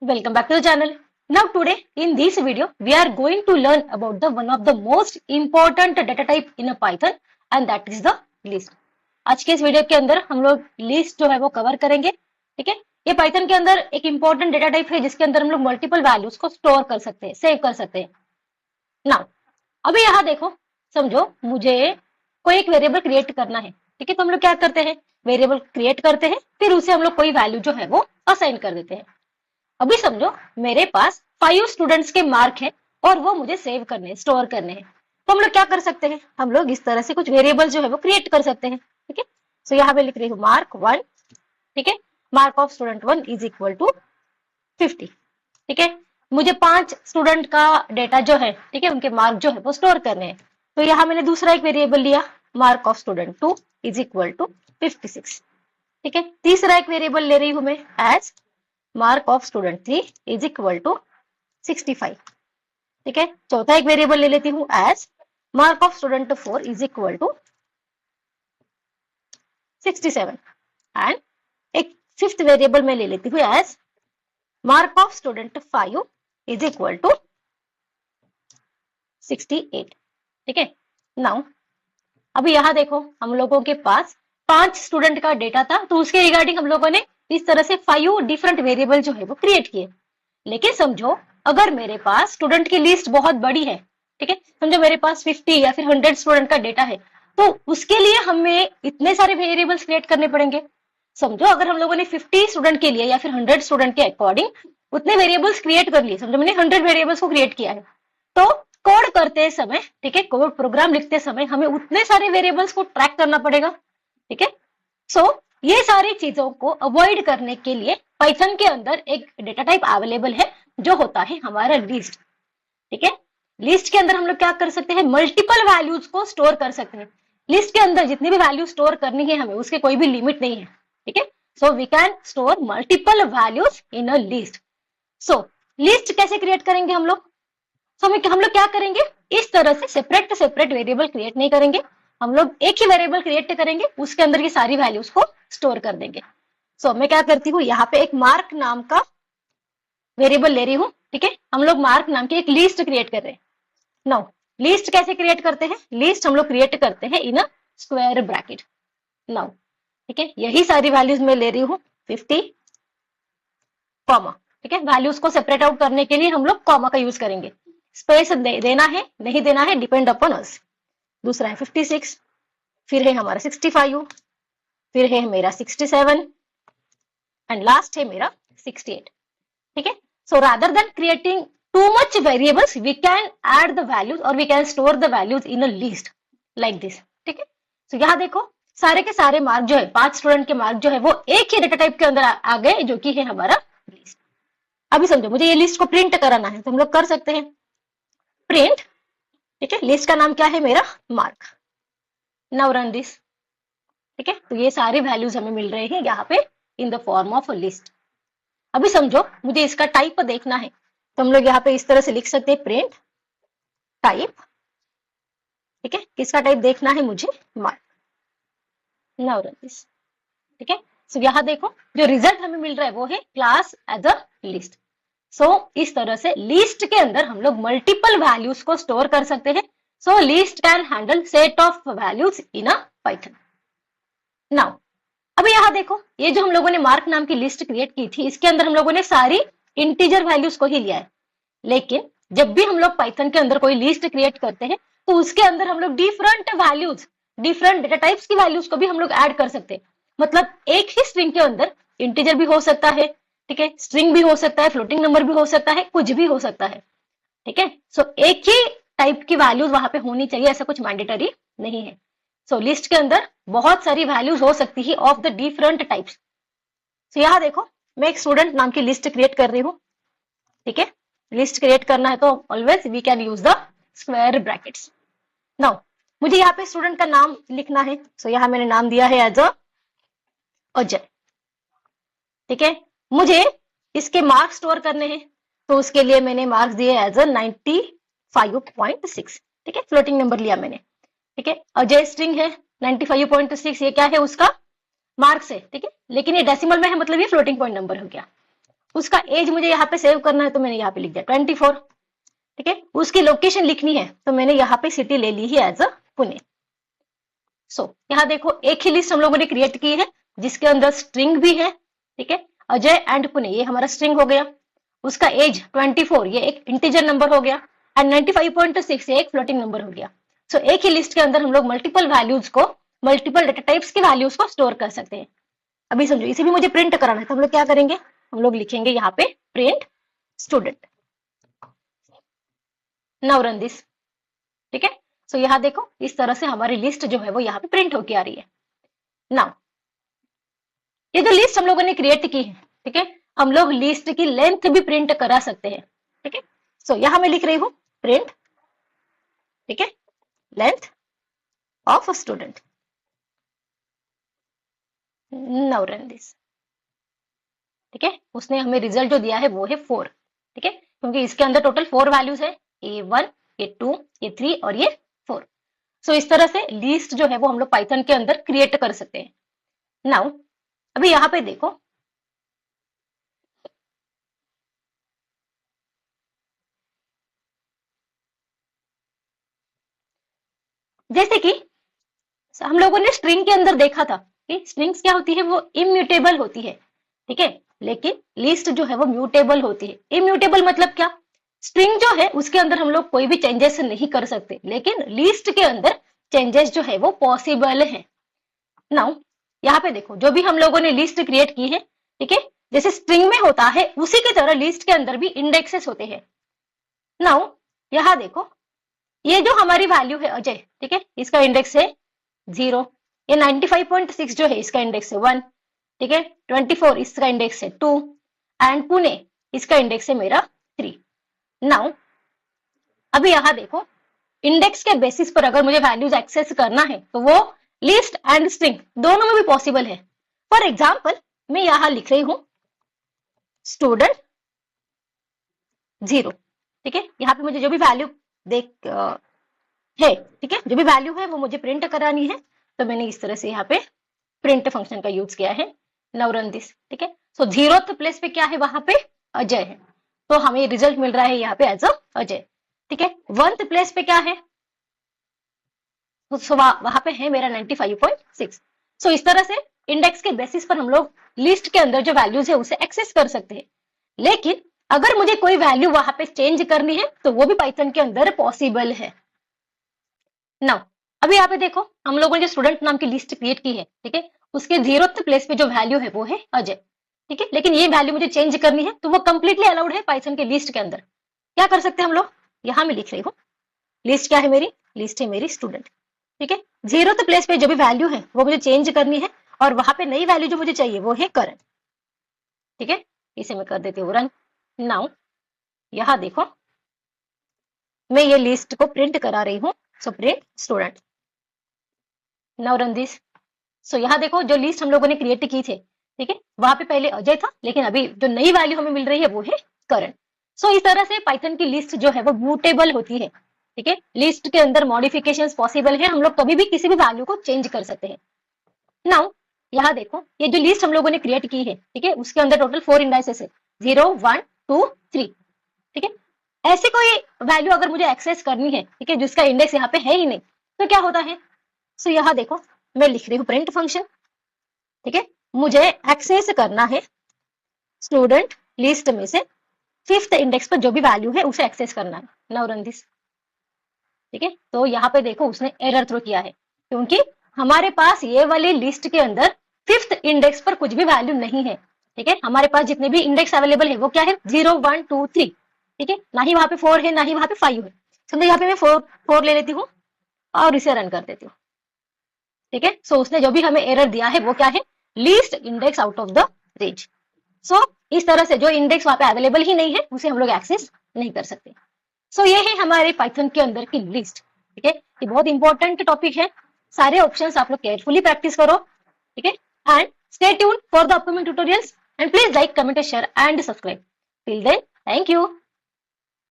Welcome back to the channel. Now today in this video we are going to learn about the one of the most important data type in a Python and that is the list. आज के इस video के अंदर हम लोग list जो है वो कवर करेंगे. ठीक है, ये पाइथन के अंदर एक इंपॉर्टेंट डेटा टाइप है जिसके अंदर हम लोग मल्टीपल वैल्यूज को स्टोर कर सकते हैं, सेव कर सकते हैं. नाउ अभी यहाँ देखो, समझो मुझे कोई एक वेरिएबल क्रिएट करना है. ठीक है, तो हम लोग क्या करते हैं, वेरिएबल क्रिएट करते हैं, फिर उसे हम लोग कोई वैल्यू जो है वो असाइन कर देते हैं. अभी समझो मेरे पास 5 स्टूडेंट्स के मार्क है और वो मुझे सेव करने हैं, स्टोर करने हैं. तो हम लोग क्या कर सकते हैं, हम लोग इस तरह से कुछ वेरिएबल जो है वो क्रिएट कर सकते हैं. ठीक है, सो यहाँ पे लिख रही हूँ मार्क 1. ठीक है, mark of student 1 is equal to 50. ठीक है, मुझे 5 स्टूडेंट का डेटा जो है, ठीक है, उनके मार्क जो है वो स्टोर करने हैं. तो यहाँ मैंने दूसरा एक वेरिएबल लिया, mark of student 2 is equal to 56. ठीक है, तीसरा एक वेरिएबल ले रही हूं मैं as mark of student 3 is equal to 65. ठीक है, चौथा एक वेरिएबल ले लेती हूं as mark of student 4 is equal to 67 and एक फिफ्थ वेरिएबल में ले लेती हूँ as mark of student 5 is equal to 68. ठीक है, नाउ अभी यहाँ देखो हम लोगों के पास 5 स्टूडेंट का डेटा था, तो उसके रिगार्डिंग हम लोगों ने इस तरह से 5 डिफरेंट वेरिएबल जो है वो क्रिएट किए. लेकिन समझो अगर मेरे पास स्टूडेंट की लिस्ट बहुत बड़ी है, ठीक है, समझो मेरे पास 50 या फिर 100 स्टूडेंट का डेटा है, तो उसके लिए हमें इतने सारे वेरिएबल्स क्रिएट करने पड़ेंगे. समझो अगर हम लोगों ने 50 स्टूडेंट के लिए या फिर 100 स्टूडेंट के अकॉर्डिंग उतने वेरिएबल्स क्रिएट कर लिए, समझो मैंने 100 वेरिएबल्स को क्रिएट किया है, तो कोड करते समय, ठीक है, कोड प्रोग्राम लिखते समय हमें उतने सारे वेरिएबल्स को ट्रैक करना पड़ेगा. ठीक है, सो ये सारी चीजों को अवॉइड करने के लिए पाइथन के अंदर एक डेटा टाइप अवेलेबल है जो होता है हमारा लिस्ट. ठीक है, लिस्ट के अंदर हम लोग क्या कर सकते हैं, मल्टीपल वैल्यूज को स्टोर कर सकते हैं. लिस्ट के अंदर जितनी भी वैल्यू स्टोर करनी है हमें, उसके कोई भी लिमिट नहीं है. ठीक है, so we can store multiple values in a list. So list कैसे क्रिएट करेंगे हम लोग, तो हम लोग क्या करेंगे, इस तरह से सेपरेट वेरिएबल क्रिएट नहीं करेंगे, हम लोग एक ही वेरिएबल क्रिएट करेंगे, उसके अंदर की सारी वैल्यूज को स्टोर कर देंगे. सो मैं क्या करती हूँ, यहाँ पे एक मार्क नाम का वेरिएबल ले रही हूँ. ठीक है, हम लोग मार्क नाम की एक लिस्ट क्रिएट कर रहे हैं. नाउ लिस्ट कैसे क्रिएट करते हैं, लिस्ट हम लोग क्रिएट करते हैं इन अ स्क्वायर ब्रैकेट. नाउ ठीक है, यही सारी वैल्यूज मैं ले रही हूँ 50 कॉमा. ठीक है, वैल्यूज को सेपरेट आउट करने के लिए हम लोग कॉमा का यूज करेंगे. स्पेस देना है नहीं देना है डिपेंड अपॉन अस. दूसरा है 56, फिर है हमारा 65, फिर है मेरा 67 एंड लास्ट है मेरा 68. ठीक है, so rather than creating too much variables we can add the values और we can store the values in a list like this. ठीक है, सो यहाँ देखो सारे के सारे मार्क जो है, 5 स्टूडेंट के मार्क जो है वो एक ही डेटा टाइप के अंदर आ गए जो कि है हमारा लिस्ट. अभी समझो मुझे ये लिस्ट को प्रिंट कराना है, तो हम लोग कर सकते हैं प्रिंट. ठीक है, लिस्ट का नाम क्या है मेरा, मार्क. Now run this. ठीक है, तो ये सारे वैल्यूज हमें मिल रहे हैं यहाँ पे in the form of a list. अभी समझो मुझे इसका टाइप देखना है, तो हम लोग यहाँ पे इस तरह से लिख सकते हैं प्रिंट टाइप. ठीक है, किसका टाइप देखना है मुझे, मार्क. Now run this. ठीक है, सो यहाँ देखो जो रिजल्ट हमें मिल रहा है वो है क्लास एज अ लिस्ट. सो इस तरह से लिस्ट के अंदर हम लोग मल्टीपल वैल्यूज को स्टोर कर सकते हैं. So list can handle set of values in a Python. Now अभी यहाँ देखो ये जो हम लोगों ने मार्क नाम की लिस्ट क्रिएट की थी, इसके अंदर हम लोगों ने सारी इंटीजर वैल्यूज को ही लिया है. लेकिन जब भी हम लोग पाइथन के अंदर कोई लिस्ट क्रिएट करते हैं तो उसके अंदर हम लोग different values, different data types की वैल्यूज को भी हम लोग ऐड कर सकते हैं. मतलब एक ही स्ट्रिंग के अंदर इंटीजर भी हो सकता है, ठीक है, स्ट्रिंग भी हो सकता है, फ्लोटिंग नंबर भी हो सकता है, कुछ भी हो सकता है. ठीक है, सो एक ही टाइप की वैल्यूज वहां पे होनी चाहिए, ऐसा कुछ मैंडेटरी नहीं है. सो लिस्ट के अंदर बहुत सारी वैल्यूज हो सकती है ऑफ द डिफरेंट टाइप्स. सो यहाँ देखो मैं एक स्टूडेंट नाम की लिस्ट क्रिएट कर रही हूँ. ठीक है, लिस्ट क्रिएट करना है तो always we can use the square brackets. Now मुझे यहाँ पे स्टूडेंट का नाम लिखना है, सो यहाँ मैंने नाम दिया है एज अजय. ठीक है, मुझे इसके मार्क्स स्टोर करने हैं, तो उसके लिए मैंने मार्क्स दिए एज 95.6. ठीक है, फ्लोटिंग नंबर लिया मैंने. ठीक है, अजय स्ट्रिंग है 95.6, ये क्या है उसका मार्क्स है. ठीक है, लेकिन ये डेसिमल में है, मतलब ये फ्लोटिंग पॉइंट नंबर हो गया. उसका एज मुझे यहाँ पे सेव करना है तो मैंने यहाँ पे लिख दिया 24, ठीक है। उसकी लोकेशन लिखनी है तो मैंने यहाँ पे सिटी ले ली है एज अ पुणे। सो यहाँ देखो एक ही लिस्ट हम लोगों ने क्रिएट की है जिसके अंदर स्ट्रिंग भी है, ठीक है। अजय एंड पुणे ये हमारा स्ट्रिंग हो गया, उसका एज 24 ये एक इंटीजर नंबर हो गया, एंड 95.6 ये एक फ्लोटिंग नंबर हो गया। सो एक ही लिस्ट के अंदर हम लोग मल्टीपल वैल्यूज को, मल्टीपल डेटा टाइप्स के वैल्यूज को स्टोर कर सकते हैं। अभी समझो इसे भी मुझे प्रिंट कराना है तो हम लोग क्या करेंगे, हम लोग लिखेंगे यहाँ पे print student. Now run this, ठीक है। सो यहाँ देखो इस तरह से हमारी लिस्ट जो है वो यहाँ पे प्रिंट होके आ रही है। नाउ ये जो लिस्ट हम लोगों ने क्रिएट की है, ठीक है, हम लोग लिस्ट की लेंथ भी प्रिंट करा सकते हैं, ठीक है। सो यहाँ मैं लिख रही हूँ प्रिंट, ठीक है, length of a student. Now run this, ठीक है। उसने हमें रिजल्ट जो दिया है वो है 4, ठीक है, क्योंकि इसके अंदर टोटल 4 वैल्यूज है, A1, A2, A3 और ये 4। सो इस तरह से लिस्ट जो है वो हम लोग पाइथन के अंदर क्रिएट कर सकते हैं। नाउ अभी यहाँ पे देखो, जैसे कि हम लोगों ने स्ट्रिंग के अंदर देखा था कि स्ट्रिंग्स क्या होती है, वो इम्यूटेबल होती है, ठीक है, लेकिन लिस्ट जो है वो म्यूटेबल होती है। इम्यूटेबल मतलब क्या, स्ट्रिंग जो है उसके अंदर हम लोग कोई भी चेंजेस नहीं कर सकते, लेकिन लिस्ट के अंदर चेंजेस जो है वो पॉसिबल है। नाउ यहाँ पे देखो जो भी हम लोगों ने लिस्ट क्रिएट की है, ठीक है, जैसे स्ट्रिंग में होता है उसी की तरह लिस्ट के अंदर भी इंडेक्सेस होते हैं। नाउ यहाँ देखो ये जो हमारी वैल्यू है अजय, ठीक है, इसका इंडेक्स है 0, ये 95.6 जो है इसका इंडेक्स है 1, ठीक है, 24 इसका इंडेक्स है 2, एंड पुणे इसका इंडेक्स है मेरा 3। नाउ अभी यहाँ देखो इंडेक्स के बेसिस पर अगर मुझे वैल्यूज एक्सेस करना है तो वो लिस्ट एंड स्ट्रिंग दोनों में भी पॉसिबल है। फॉर एग्जाम्पल मैं यहाँ लिख रही हूँ स्टूडेंट 0, ठीक है, यहाँ पे मुझे जो भी वैल्यू देख है, ठीक है, जो भी वैल्यू है वो मुझे प्रिंट करानी है, तो मैंने इस तरह से यहाँ पे प्रिंट फंक्शन का यूज किया है। नाउ रन दिस, ठीक है। सो 0th प्लेस पे क्या है, वहां पे अजय है, तो हमें रिजल्ट मिल रहा है यहाँ पे एज अ अजय, ठीक है। 1th प्लेस पे क्या है, तो वहां पे है मेरा 95.6। सो इस तरह से इंडेक्स के बेसिस पर हम लोग लिस्ट के अंदर जो वैल्यूज है उसे एक्सेस कर सकते हैं, लेकिन अगर मुझे कोई वैल्यू वहां पे चेंज करनी है तो वो भी पाइथन के अंदर पॉसिबल है। नाउ अभी यहाँ पे देखो हम लोगों ने जो स्टूडेंट नाम की लिस्ट क्रिएट की है, ठीक है, उसके 0th प्लेस पे जो वैल्यू है वो है अजय, ठीक है, लेकिन ये वैल्यू मुझे चेंज करनी है तो वो कंप्लीटली अलाउड है पाइथन के लिस्ट के अंदर। क्या कर सकते हैं हम लोग, यहाँ मैं लिख रही हूँ लिस्ट क्या है मेरी, लिस्ट है मेरी स्टूडेंट, ठीक है। 0th प्लेस पे जो भी वैल्यू है वो मुझे चेंज करनी है और वहां पे नई वैल्यू जो मुझे चाहिए वो है करंट, ठीक है, इसे मैं कर देती हूँ रन। नाउ यहाँ देखो मैं ये लिस्ट को प्रिंट करा रही हूँ, so print student. Now run this. So यहाँ देखो जो लिस्ट हम लोगों ने क्रिएट की थी, ठीक है, वहां पे पहले अजय था, लेकिन अभी जो नई वैल्यू हमें मिल रही है वो है करंट। सो इस तरह से पाइथन की लिस्ट जो है वो म्यूटेबल होती है, ठीक है, लिस्ट के अंदर मॉडिफिकेशंस पॉसिबल है, हम लोग कभी भी किसी भी वैल्यू को चेंज कर सकते हैं। नाउ यहाँ देखो ये जो लिस्ट हम लोगों ने क्रिएट की है, ठीक है, उसके अंदर टोटल 4 इंडाइसेस है, 0, 1, 2, 3, ठीक है। ऐसी कोई वैल्यू अगर मुझे एक्सेस करनी है, ठीक है, जिसका इंडेक्स यहाँ पे है ही नहीं, तो क्या होता है, सो यहाँ देखो मैं लिख रही हूँ प्रिंट फंक्शन, ठीक है, मुझे एक्सेस करना है स्टूडेंट लिस्ट में से 5th इंडेक्स पर जो भी वैल्यू है उसे एक्सेस करना है। नाउ रन दिस, ठीक है, तो यहाँ पे देखो उसने एरर थ्रो किया है क्योंकि हमारे पास ये वाली लिस्ट के अंदर 5th इंडेक्स पर कुछ भी वैल्यू नहीं है, ठीक है, हमारे पास जितने भी इंडेक्स अवेलेबल है वो क्या है 0, 1, 2, 3, ठीक है, ना ही वहां पे 4 है ना ही वहां पे 5 है। समझो यहाँ पे मैं 4 ले लेती हूँ और इसे रन कर देती हूँ, ठीक है। सो उसने जो भी हमें एरर दिया है वो क्या है, list index out of the range. So इस तरह से जो इंडेक्स वहां पे अवेलेबल ही नहीं है उसे हम लोग एक्सेस नहीं कर सकते। सो ये है हमारे पाइथन के अंदर की लिस्ट, ठीक है, ये बहुत इंपॉर्टेंट टॉपिक है, सारे ऑप्शंस आप लोग केयरफुली प्रैक्टिस करो, ठीक है, and stay tuned for the upcoming tutorials and please like, comment, share and subscribe. Till then thank you.